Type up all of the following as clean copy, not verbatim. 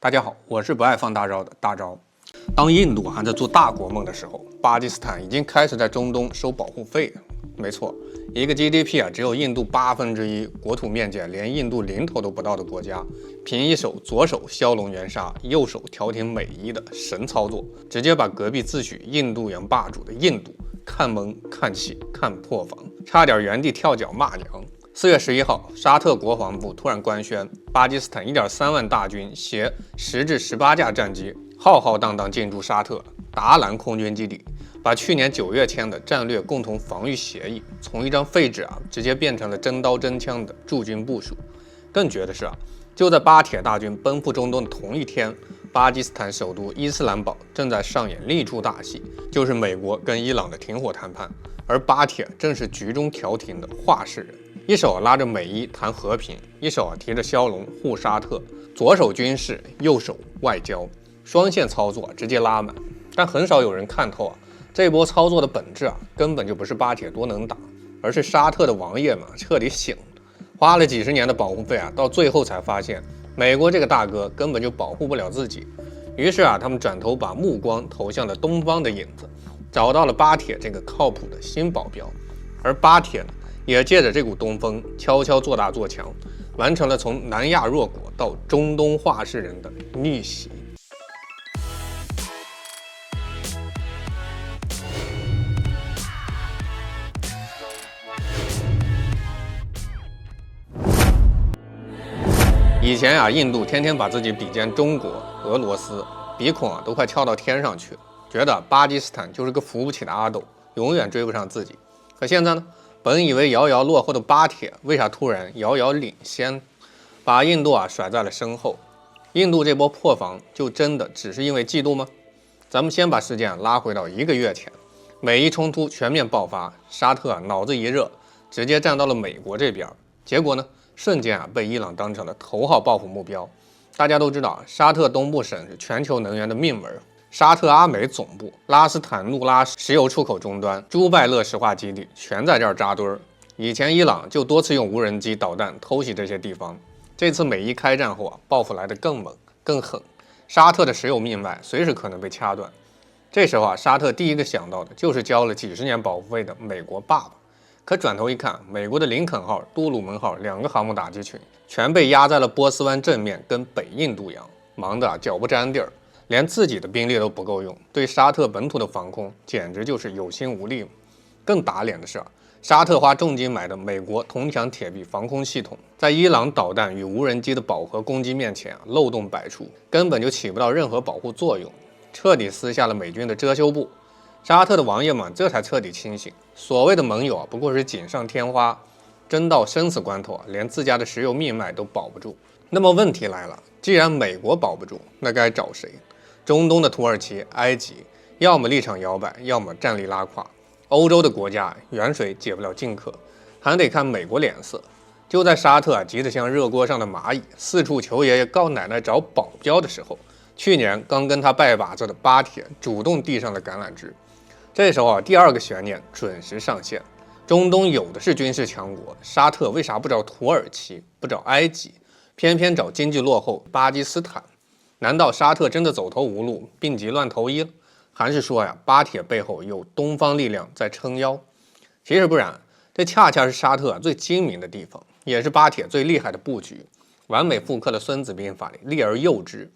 大家好，我是不爱放大招的大招。当印度还在做大国梦的时候，巴基斯坦已经开始在中东收保护费了。没错，一个 GDP 只有印度1/8，国土面积连印度零头都不到的国家，凭一手左手骁龙援沙，右手调停美伊的神操作，直接把隔壁自诩印度洋霸主的印度看懵、看气、看破防，差点原地跳脚骂娘。4月11号，沙特国防部突然官宣，巴基斯坦1.3万大军携10至18架战机，浩浩荡荡进驻沙特达兰空军基地，把去年9月签的战略共同防御协议从一张废纸直接变成了真刀真枪的驻军部署。更绝的是就在巴铁大军奔赴中东的同一天，巴基斯坦首都伊斯兰堡正在上演另一出大戏，就是美国跟伊朗的停火谈判，而巴铁正是局中调停的话事人。一手拉着美伊谈和平，一手提着骁龙护沙特，左手军事，右手外交，双线操作直接拉满。但很少有人看透这波操作的本质根本就不是巴铁多能打，而是沙特的王爷们彻底醒了，花了几十年的保护费到最后才发现美国这个大哥根本就保护不了自己。于是他们转头把目光投向了东方的影子，找到了巴铁这个靠谱的新保镖。而巴铁呢，也借着这股东风，悄悄做大做强，完成了从南亚弱国到中东话事人的逆袭。以前印度天天把自己比肩中国、俄罗斯，鼻孔都快翘到天上去了，觉得巴基斯坦就是个扶不起的阿斗，永远追不上自己。可现在呢？本以为遥遥落后的巴铁，为啥突然遥遥领先，把印度甩在了身后？印度这波破防，就真的只是因为嫉妒吗？咱们先把事件拉回到1个月前，美伊冲突全面爆发，沙特脑子一热，直接站到了美国这边。结果呢，瞬间被伊朗当成了头号报复目标。大家都知道，沙特东部省是全球能源的命门。沙特阿美总部、拉斯坦努拉石油出口终端、朱拜勒石化基地全在这儿扎堆儿。以前伊朗就多次用无人机、导弹偷袭这些地方，这次美伊开战后报复来得更猛、更狠，沙特的石油命脉随时可能被掐断。这时候沙特第一个想到的就是交了几十年保护费的美国爸爸。可转头一看，美国的林肯号、杜鲁门号2个航母打击群全被压在了波斯湾正面跟北印度洋，忙得脚不沾地儿。连自己的兵力都不够用，对沙特本土的防空简直就是有心无力。更打脸的是沙特花重金买的美国铜墙铁壁防空系统，在伊朗导弹与无人机的饱和攻击面前漏洞百出，根本就起不到任何保护作用，彻底撕下了美军的遮羞布。沙特的王爷们这才彻底清醒，所谓的盟友不过是锦上添花，真到生死关头连自家的石油命脉都保不住。那么问题来了，既然美国保不住，那该找谁？中东的土耳其、埃及，要么立场摇摆，要么战力拉垮。欧洲的国家远水解不了近渴，还得看美国脸色。就在沙特急得像热锅上的蚂蚁，四处求爷爷告奶奶找保镖的时候，去年刚跟他拜把子的巴铁主动递上了橄榄枝。这时候第2个悬念准时上线。中东有的是军事强国，沙特为啥不找土耳其，不找埃及，偏偏找经济落后巴基斯坦？难道沙特真的走投无路，病急乱投医了？还是说巴铁背后有东方力量在撑腰？其实不然，这恰恰是沙特最精明的地方，也是巴铁最厉害的布局，完美复刻了孙子兵法里利而诱之。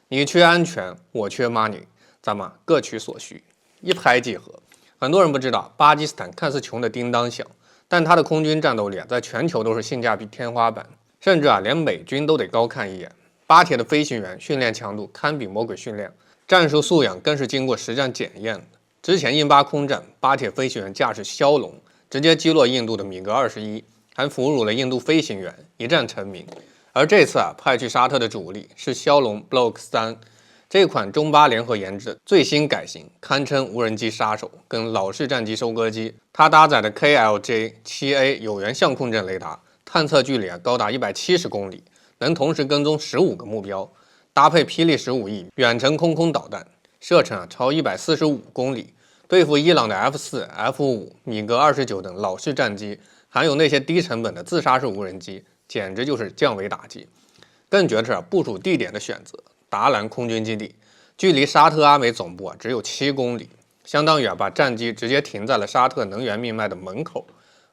你缺安全，我缺 money， 咱们各取所需，一拍即合。很多人不知道，巴基斯坦看似穷的叮当响，但他的空军战斗力在全球都是性价比天花板，甚至连美军都得高看一眼。巴铁的飞行员训练强度堪比魔鬼训练，战术素养更是经过实战检验的。之前印巴空战，巴铁飞行员驾驶枭龙直接击落印度的米格21，还俘虏了印度飞行员，一战成名。而这次派去沙特的主力是枭龙 Block 3，这款中巴联合研制的最新改型，堪称无人机杀手跟老式战机收割机。它搭载的 KLJ-7A 有源相控阵雷达，探测距离高达170公里。能同时跟踪15个目标，搭配霹雳15E远程空导弹，射程超145公里，对付伊朗的 F4、F5、米格29等老式战机，还有那些低成本的自杀式无人机，简直就是降维打击。更绝的是部署地点的选择，达兰空军基地，距离沙特阿美总部只有7公里，相当于把战机直接停在了沙特能源命脉的门口，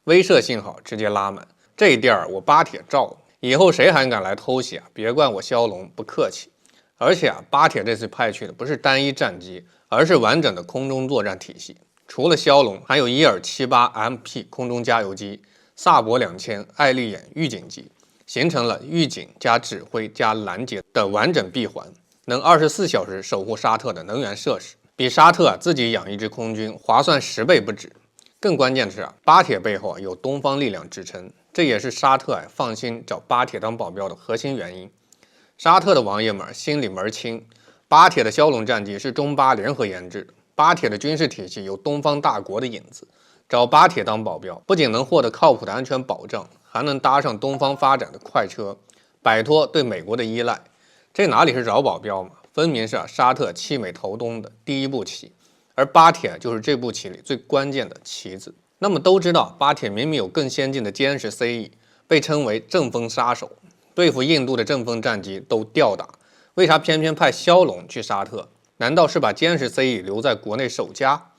威慑信号直接拉满。这地儿我巴铁照了，以后谁还敢来偷袭别怪我骁龙不客气。而且巴铁这次派去的不是单一战机，而是完整的空中作战体系。除了骁龙，还有伊尔78 MP 空中加油机、萨博2000爱丽眼预警机，形成了预警加指挥加拦截的完整闭环，能24小时守护沙特的能源设施，比沙特自己养一支空军划算10倍不止。更关键的是巴铁背后有东方力量支撑，这也是沙特放心找巴铁当保镖的核心原因。沙特的王爷们心里门清，巴铁的枭龙战机是中巴联合研制的，巴铁的军事体系有东方大国的影子，找巴铁当保镖，不仅能获得靠谱的安全保障，还能搭上东方发展的快车，摆脱对美国的依赖。这哪里是找保镖嘛，分明是沙特弃美投东的第一步棋，而巴铁就是这步棋里最关键的棋子。那么都知道巴铁明明有更先进的歼十 CE， 被称为阵风杀手，对付印度的阵风战机都吊打，为啥偏偏派枭龙去沙特？难道是把歼十 CE 留在国内守家？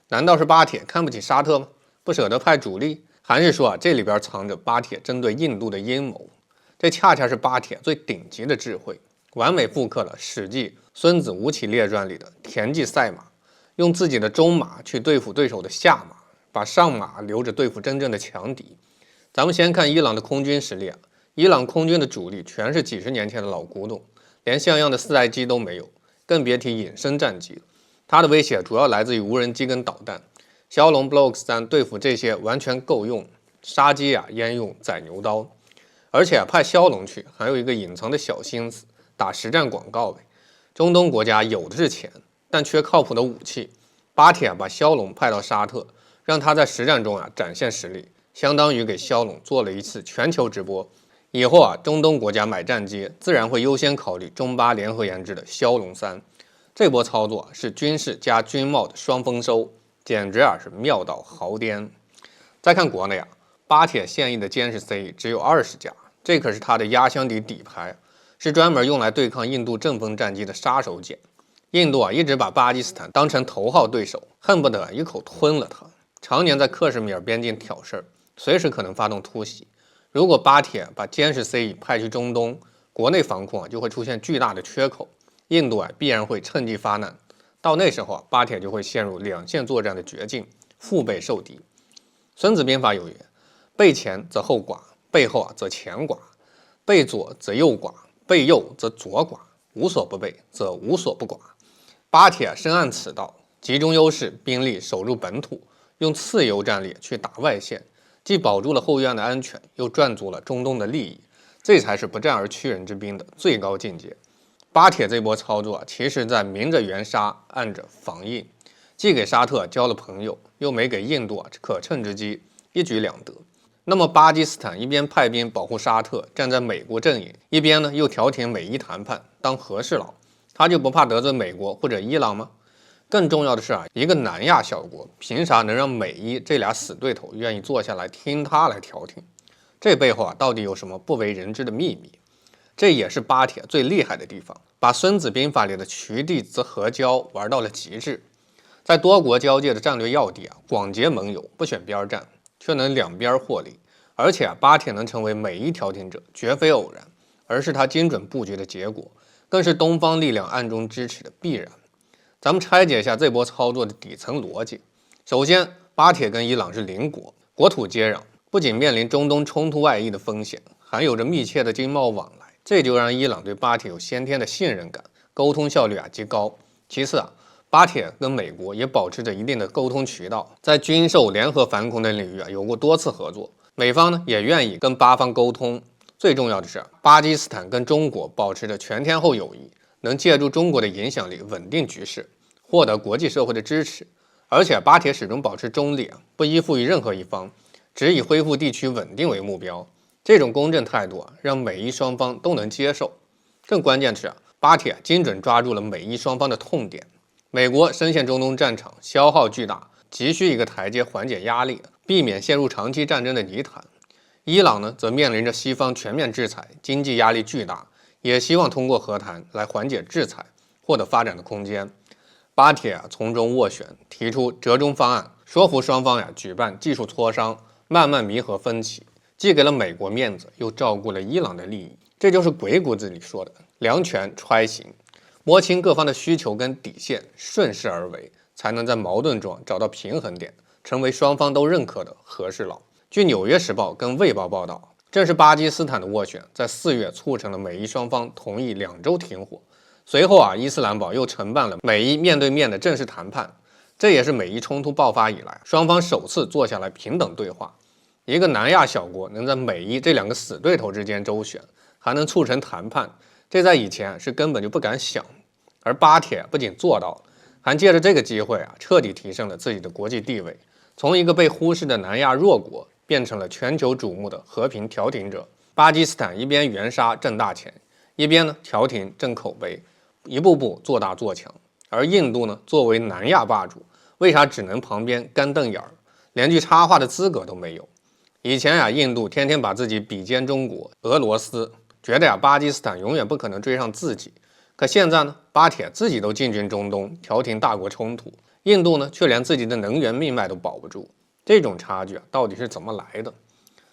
难道是巴铁看不起沙特吗？不舍得派主力？还是说这里边藏着巴铁针对印度的阴谋？这恰恰是巴铁最顶级的智慧，完美复刻了《史记·孙子吴起列传》里的田忌赛马，用自己的中马去对付对手的下马，把上马留着对付真正的强敌。咱们先看伊朗的空军实力伊朗空军的主力全是几十年前的老古董，连像样的4代机都没有，更别提隐身战机了。它的威胁主要来自于无人机跟导弹，枭龙 Block 3对付这些完全够用，杀鸡焉用宰牛刀。而且派枭龙去还有一个隐藏的小心思，打实战广告呗。中东国家有的是钱，但缺靠谱的武器。巴铁把枭龙派到沙特，让他在实战中展现实力，相当于给枭龙做了一次全球直播。以后中东国家买战机自然会优先考虑中巴联合研制的枭龙3。这波操作是军事加军贸的双丰收，简直是妙到毫巅。再看国内巴铁现役的歼十 CE 只有20架，这可是它的压箱底底牌，是专门用来对抗印度阵风战机的杀手锏。印度一直把巴基斯坦当成头号对手，恨不得一口吞了它，常年在克什米尔边境挑事儿，随时可能发动突袭。如果巴铁把歼十 CE 派去中东，国内防控就会出现巨大的缺口，印度必然会趁机发难。到那时候巴铁就会陷入两线作战的绝境，腹背受敌。孙子兵法有言：背前则后寡，背后则前寡，背左则右寡，背右则左寡，无所不备则无所不寡。巴铁深谙此道，集中优势兵力守入本土，用次优战略去打外线，既保住了后院的安全，又赚足了中东的利益，这才是不战而屈人之兵的最高境界。巴铁这波操作其实在明着援沙，暗着防印，既给沙特交了朋友，又没给印度可乘之机，一举两得。那么巴基斯坦一边派兵保护沙特，站在美国阵营，一边又调停美伊谈判，当和事佬，他就不怕得罪美国或者伊朗吗？更重要的是一个南亚小国，凭啥能让美伊这俩死对头愿意坐下来听他来调停？这背后到底有什么不为人知的秘密？这也是巴铁最厉害的地方，把孙子兵法里的衢地则合交玩到了极致。在多国交界的战略要地广结盟友，不选边站，却能两边获利。而且巴铁能成为美伊调停者，绝非偶然，而是他精准布局的结果，更是东方力量暗中支持的必然。咱们拆解一下这波操作的底层逻辑。首先，巴铁跟伊朗是邻国，国土接壤，不仅面临中东冲突外溢的风险，还有着密切的经贸往来，这就让伊朗对巴铁有先天的信任感，沟通效率极高。其次巴铁跟美国也保持着一定的沟通渠道，在军售、联合反恐等领域有过多次合作，美方也愿意跟巴方沟通。最重要的是，巴基斯坦跟中国保持着全天候友谊，能借助中国的影响力稳定局势，获得国际社会的支持。而且巴铁始终保持中立，不依附于任何一方，只以恢复地区稳定为目标。这种公正态度让美伊双方都能接受。更关键的是巴铁精准抓住了美伊双方的痛点。美国深陷中东战场，消耗巨大，急需一个台阶缓解压力，避免陷入长期战争的泥潭。伊朗则面临着西方全面制裁，经济压力巨大，也希望通过和谈来缓解制裁，获得发展的空间。巴铁从中斡旋，提出折中方案，说服双方举办技术磋商，慢慢弥合分歧，既给了美国面子，又照顾了伊朗的利益。这就是鬼谷子里说的两全揣行，摸清各方的需求跟底线，顺势而为，才能在矛盾中找到平衡点，成为双方都认可的和事佬。据《纽约时报》跟《卫报》报道，正是巴基斯坦的斡旋，在4月促成了美伊双方同意2周停火。随后伊斯兰堡又承办了美伊面对面的正式谈判，这也是美伊冲突爆发以来双方首次坐下来平等对话。一个南亚小国能在美伊这2个死对头之间周旋，还能促成谈判，这在以前是根本就不敢想。而巴铁不仅做到了，还借着这个机会彻底提升了自己的国际地位，从一个被忽视的南亚弱国变成了全球瞩目的和平调停者。巴基斯坦一边援沙挣大钱，一边调停挣口碑，一步步做大做强。而印度呢，作为南亚霸主，为啥只能旁边干瞪眼儿，连句插话的资格都没有？以前印度天天把自己比肩中国、俄罗斯，觉得巴基斯坦永远不可能追上自己。可现在呢，巴铁自己都进军中东，调停大国冲突，印度呢却连自己的能源命脉都保不住。这种差距到底是怎么来的？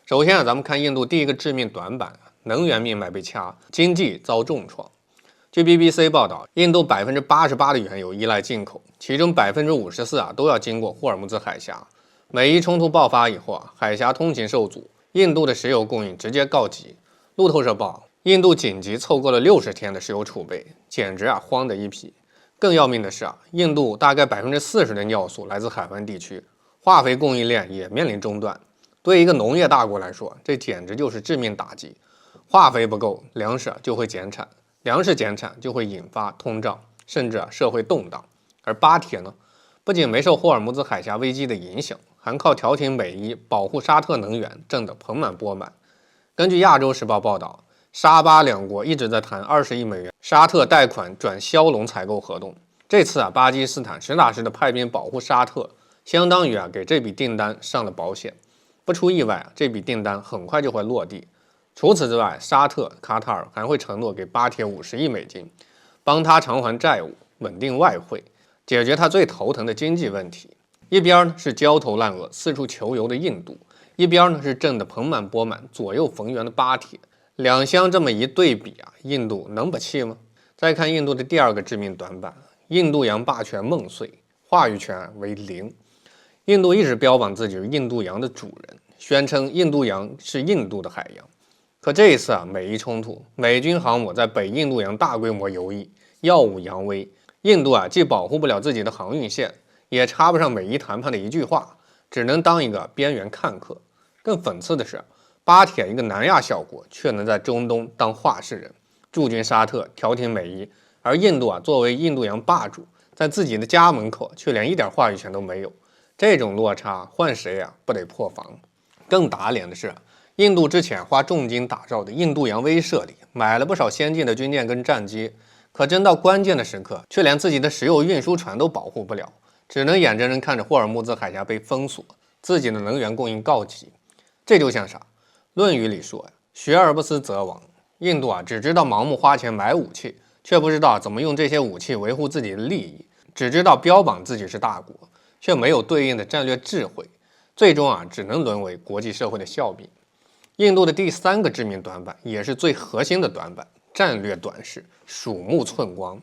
首先咱们看印度第一个致命短板，能源命脉被掐，经济遭重创。据 BBC 报道，印度88%的原油依赖进口，其中54%都要经过霍尔木兹海峡。美伊冲突爆发以后海峡通行受阻，印度的石油供应直接告急。路透社报，印度紧急凑够了60天的石油储备，简直慌的一批。更要命的是印度大概40%的尿素来自海湾地区，化肥供应链也面临中断。对一个农业大国来说，这简直就是致命打击。化肥不够，粮食就会减产，粮食减产就会引发通胀，甚至社会动荡。而巴铁呢，不仅没受霍尔木兹海峡危机的影响，还靠调停美伊、保护沙特能源挣得盆满钵满。根据亚洲时报报道，沙巴2国一直在谈20亿美元沙特贷款转枭龙采购合同。这次巴基斯坦实打实的派兵保护沙特，相当于给这笔订单上了保险。不出意外这笔订单很快就会落地。除此之外，沙特、卡塔尔还会承诺给巴铁50亿美金，帮他偿还债务、稳定外汇，解决他最头疼的经济问题。一边是焦头烂额、四处求油的印度，一边是挣得盆满钵满、左右逢源的巴铁。两相这么一对比印度能不气吗？再看印度的第二个致命短板，印度洋霸权梦碎，话语权为零。印度一直标榜自己是印度洋的主人，宣称印度洋是印度的海洋。可这一次美伊冲突，美军航母在北印度洋大规模游弋，耀武扬威。印度既保护不了自己的航运线，也插不上美伊谈判的一句话，只能当一个边缘看客。更讽刺的是，巴铁一个南亚小国，却能在中东当话事人，驻军沙特，调停美伊。而印度作为印度洋霸主，在自己的家门口却连一点话语权都没有。这种落差换谁不得破防？更打脸的是，印度之前花重金打造的印度洋威慑里，买了不少先进的军舰跟战机，可真到关键的时刻，却连自己的石油运输船都保护不了，只能眼睁睁看着霍尔木兹海峡被封锁，自己的能源供应告急。这就像啥？《论语》里说学而不思则罔。印度只知道盲目花钱买武器，却不知道怎么用这些武器维护自己的利益，只知道标榜自己是大国，却没有对应的战略智慧，最终只能沦为国际社会的笑柄。印度的第三个致命短板，也是最核心的短板，战略短视，鼠目寸光。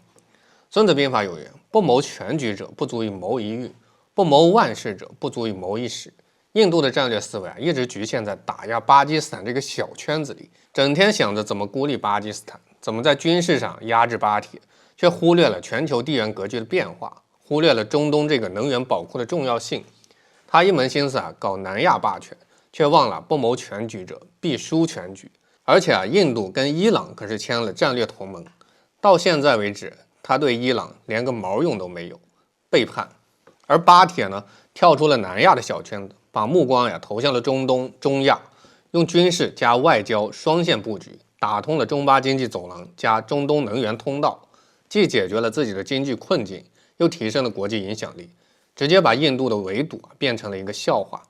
孙子兵法有言：不谋全局者，不足以谋一域；不谋万事者，不足以谋一时。印度的战略思维一直局限在打压巴基斯坦这个小圈子里，整天想着怎么孤立巴基斯坦，怎么在军事上压制巴铁，却忽略了全球地缘格局的变化，忽略了中东这个能源宝库的重要性。他一门心思搞南亚霸权，却忘了不谋全局者必输全局。而且印度跟伊朗可是签了战略同盟，到现在为止，他对伊朗连个毛用都没有，背叛。而巴铁呢，跳出了南亚的小圈子，把目光投向了中东、中亚，用军事加外交双线布局，打通了中巴经济走廊加中东能源通道，既解决了自己的经济困境，又提升了国际影响力，直接把印度的围堵变成了一个笑话。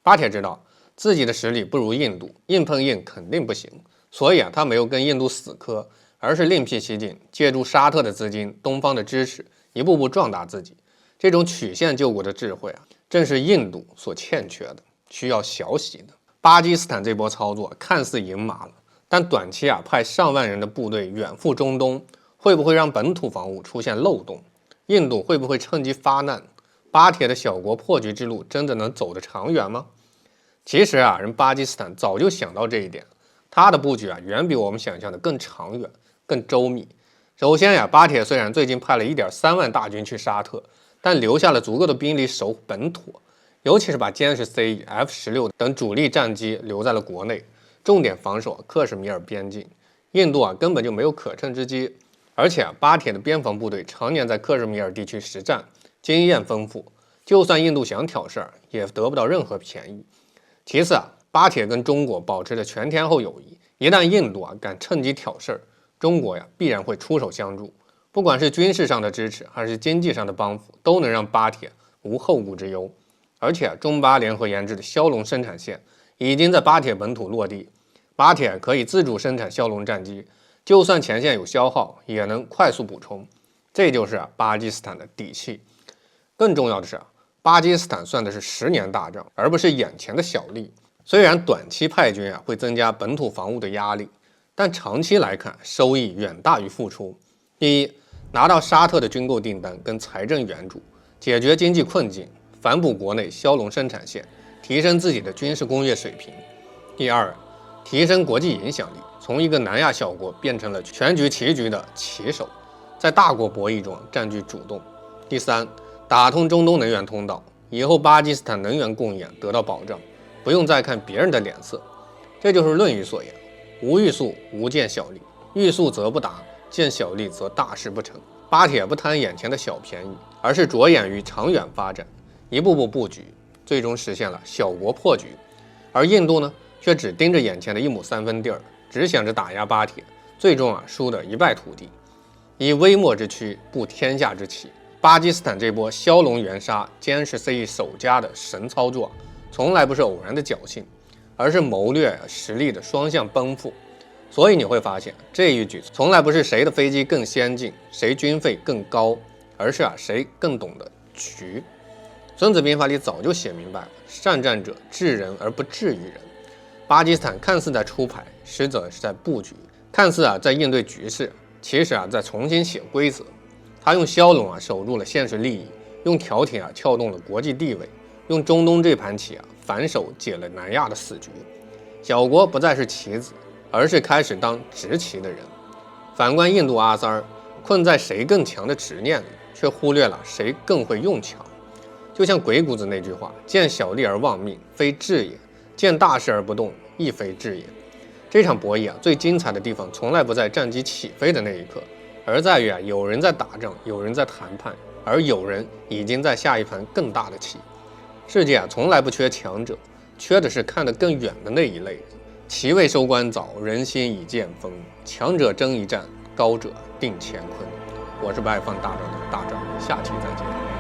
巴铁知道自己的实力不如印度，硬碰硬肯定不行，所以他没有跟印度死磕，而是另辟蹊径，借助沙特的资金、东方的支持，一步步壮大自己。这种曲线救国的智慧正是印度所欠缺的，需要学习的。巴基斯坦这波操作看似赢麻了，但短期派上万人的部队远赴中东，会不会让本土防务出现漏洞？印度会不会趁机发难？巴铁的小国破局之路真的能走得长远吗？其实人巴基斯坦早就想到这一点，他的布局远比我们想象的更长远、更周密。首先巴铁虽然最近派了1.3万大军去沙特，但留下了足够的兵力守本土，尤其是把歼十 C、F-16等主力战机留在了国内，重点防守克什米尔边境。印度根本就没有可乘之机，而且巴铁的边防部队常年在克什米尔地区实战，经验丰富，就算印度想挑事儿，也得不到任何便宜。其次巴铁跟中国保持着全天候友谊，一旦印度敢趁机挑事儿，中国必然会出手相助，不管是军事上的支持还是经济上的帮扶，都能让巴铁无后顾之忧。而且中巴联合研制的枭龙生产线已经在巴铁本土落地，巴铁可以自主生产枭龙战机，就算前线有消耗，也能快速补充。这就是巴基斯坦的底气。更重要的是巴基斯坦算的是10年大仗，而不是眼前的小利。虽然短期派军会增加本土防务的压力，但长期来看收益远大于付出。第一，拿到沙特的军购订单跟财政援助，解决经济困境，反哺国内枭龙生产线，提升自己的军事工业水平。第二，提升国际影响力，从一个南亚小国变成了全局棋局的棋手，在大国博弈中占据主动。第三，打通中东能源通道，以后巴基斯坦能源供应得到保障，不用再看别人的脸色。这就是《论语》所言，无欲速，无见小利，欲速则不达，见小利则大事不成。巴铁不贪眼前的小便宜，而是着眼于长远发展，一步步布局，最终实现了小国破局。而印度呢，却只盯着眼前的1亩3分地儿，只想着打压巴铁，最终输得一败涂地。以微末之躯布天下之棋，巴基斯坦这波枭龙援沙、歼十 C 首家的神操作，从来不是偶然的侥幸，而是谋略实力的双向奔赴。所以你会发现，这一局从来不是谁的飞机更先进，谁军费更高，而是谁更懂得局。孙子兵法里早就写明白了，善战者治人而不治于人。巴基斯坦看似在出牌，实则是在布局；看似在应对局势，其实在重新写规则。他用枭龙守住了现实利益，用调停撬动了国际地位，用中东这盘棋反手解了南亚的死局。小国不再是棋子，而是开始当执棋的人。反观印度阿三儿，困在谁更强的执念里，却忽略了谁更会用巧。就像鬼谷子那句话，见小利而忘命，非智也；见大势而不动，亦非智也。这场博弈最精彩的地方从来不在战机起飞的那一刻，而在于有人在打仗，有人在谈判，而有人已经在下一盘更大的棋。世界从来不缺强者，缺的是看得更远的那一类。棋未收官早，人心已见风。强者争一战，高者定乾坤。我是不爱放大招的大招，下期再见。